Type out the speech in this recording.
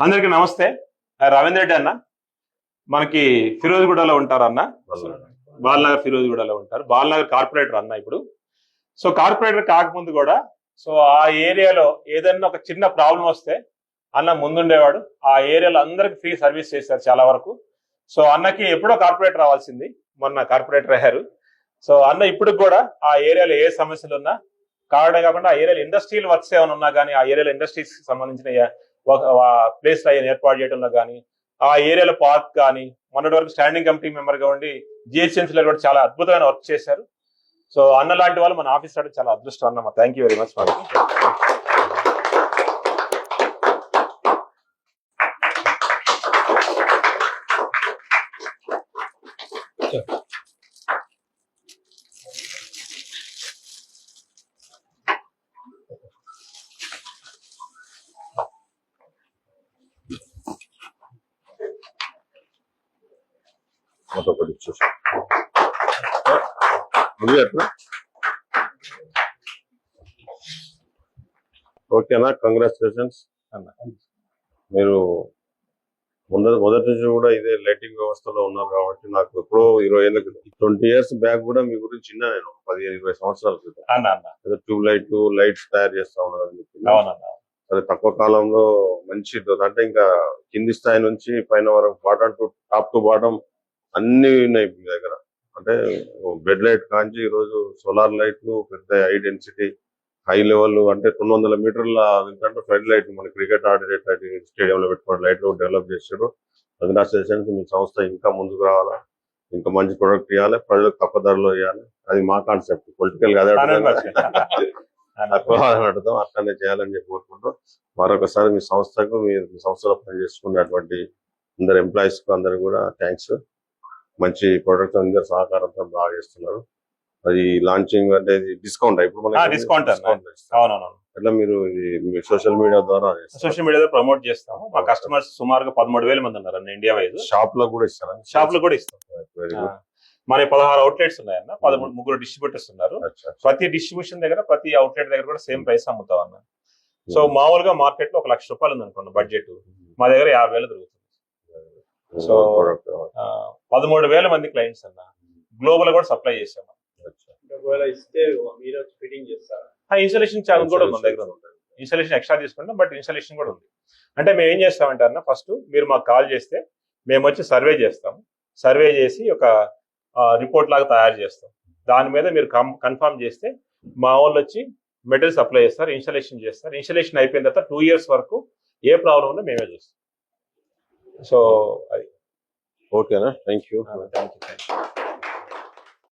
అందరికి నమస్తే. రవీంద్ర రెడ్డి అన్న మనకి ఫిరోజ్గూడలో ఉంటారు అన్న. బాలనగర్ ఫిరోజ్గూడలో ఉంటారు. బాలనగర్ కార్పొరేటర్ అన్న ఇప్పుడు. సో కార్పొరేటర్ కాకముందు కూడా సో ఆ ఏరియాలో ఏదైనా ఒక చిన్న ప్రాబ్లం వస్తే అన్న ముందుండేవాడు. ఆ ఏరియాలో అందరికి ఫ్రీ సర్వీస్ చేశారు చాలా వరకు. సో అన్నకి ఎప్పుడో కార్పొరేటర్ రావాల్సింది, మొన్న కార్పొరేటర్ అయ్యారు. సో అన్న ఇప్పుడు కూడా ఆ ఏరియాలో ఏ సమస్యలు ఉన్నా కావడమే కాకుండా ఆ ఏరియాలో ఇండస్ట్రియల్ వర్క్స్ ఏమైనా ఉన్నా కానీ ఆ ఏరియాలో ఇండస్ట్రీస్ కి సంబంధించిన ప్లేస్ ఏర్పాటు చేయడంలో కానీ ఆ ఏరియాలో పార్క్ కానీ మొన్నటి వరకు స్టాండింగ్ కమిటీ మెంబర్ గా ఉండి జిహెచ్ఎంసీలో కూడా చాలా అద్భుతమైన వర్క్ చేశారు. సో అన్న లాంటి వాళ్ళు మన ఆఫీస్ రావడం చాలా అదృష్టం అన్న. థ్యాంక్ యూ వెరీ మచ్ మనకి. ఓకేనా, కంగ్రాచులేషన్స్ అన్న. మీరు మొదటి నుంచి కూడా ఇదే లైటింగ్ వ్యవస్థలో ఉన్నారు కాబట్టి నాకు ఎప్పుడో 20 ఏళ్ళ క్రితం 20 years బ్యాక్ కూడా మీ గురించి చిన్న నేను 15-20 సంవత్సరాల క్రితం ట్యూబ్ లైట్స్ తయారు చేస్తా ఉన్నారని చెప్పి. సరే తక్కువ కాలంలో మంచి అంటే ఇంకా కింది స్థాయి నుంచి పైన వరకు bottom to top to bottom అన్ని ఉన్నాయి మీ దగ్గర. అంటే బెడ్ లైట్ కాంచి ఈరోజు సోలార్ లైట్లు, పెద్ద హై డెన్సిటీ హై లెవెల్ అంటే 200 మీటర్ల ఎందుకంటే ఫ్లడ్ లైట్ మన క్రికెట్ ఆడేటట్టు స్టేడియంలో పెట్టుకోవడం లైట్లు డెవలప్ చేశారు. కంగ్రాచులేషన్స్. మీ సంస్థ ఇంకా ముందుకు రావాలా, ఇంకా మంచి ప్రొడక్ట్ ఇవ్వాలి, ప్రజలకు తక్కువ ధరలో ఇవ్వాలి. అది మా కాన్సెప్ట్. పొలిటికల్ గా తక్కువ అడుగుతాం, అట్లనే చేయాలని చెప్పి కోరుకుంటూ మరొకసారి మీ సంస్థకు మీ సంస్థలో పనిచేసుకున్నటువంటి అందరు ఎంప్లాయీస్ కు అందరు కూడా థ్యాంక్స్. మంచి ప్రొడక్ట్ అందరు సహకారంతో బాగా చేస్తున్నారు. అది లాంచింగ్ అంటే డిస్కౌంట్ ఇప్పుడు డిస్కౌంట్ అట్లా మీరు సోషల్ మీడియా ద్వారా ప్రమోట్ చేస్తాము. మా కస్టమర్స్ సుమారుగా 13,000 మంది ఉన్నారు అన్న ఇండియా వైజ్. షాప్ లో కూడా ఇస్తారా? షాప్ లో కూడా ఇస్తాం. మన 16 అవుట్లెట్స్ ఉన్నాయన్న. 13 డిస్ట్రిబ్యూటర్స్ ఉన్నారు. ప్రతి డిస్ట్రిబ్యూషన్ దగ్గర ప్రతి అవుట్లెట్ దగ్గర కూడా సేమ్ ప్రైస్ అమ్ముతాం అన్న. సో మామూలుగా మార్కెట్ లో 1,00,000 రూపాయలు ఉంది అనుకోండి బడ్జెట్, మా దగ్గర 50,000 దొరుకుతుంది. సో 13,000 మంది క్లయింట్స్ అన్న. గ్లోబల్ కూడా సప్లై చేసాం. ఇన్స్టాలేషన్ ఛార్జ్ కూడా ఉంది మన దగ్గర. ఇన్స్టాలేషన్ ఎక్స్ట్రా తీసుకుంటాం, బట్ ఇన్స్టాలేషన్ కూడా ఉంది. అంటే మేము ఏం చేస్తామంటే అన్న, ఫస్ట్ మీరు మాకు కాల్ చేస్తే మేము వచ్చి సర్వే చేస్తాం. సర్వే చేసి ఒక రిపోర్ట్ లాగా తయారు చేస్తాం. దాని మీద మీరు కన్ఫర్మ్ చేస్తే మా వాళ్ళు వచ్చి మెటీరియల్ సప్లై చేస్తారు, ఇన్స్టాలేషన్ చేస్తారు. ఇన్స్టాలేషన్ అయిపోయిన తర్వాత 2 years వరకు ఏ ప్రాబ్లం ఉన్నా మేమే చూస్తాం. సో అది ఓకేనా. Thank you.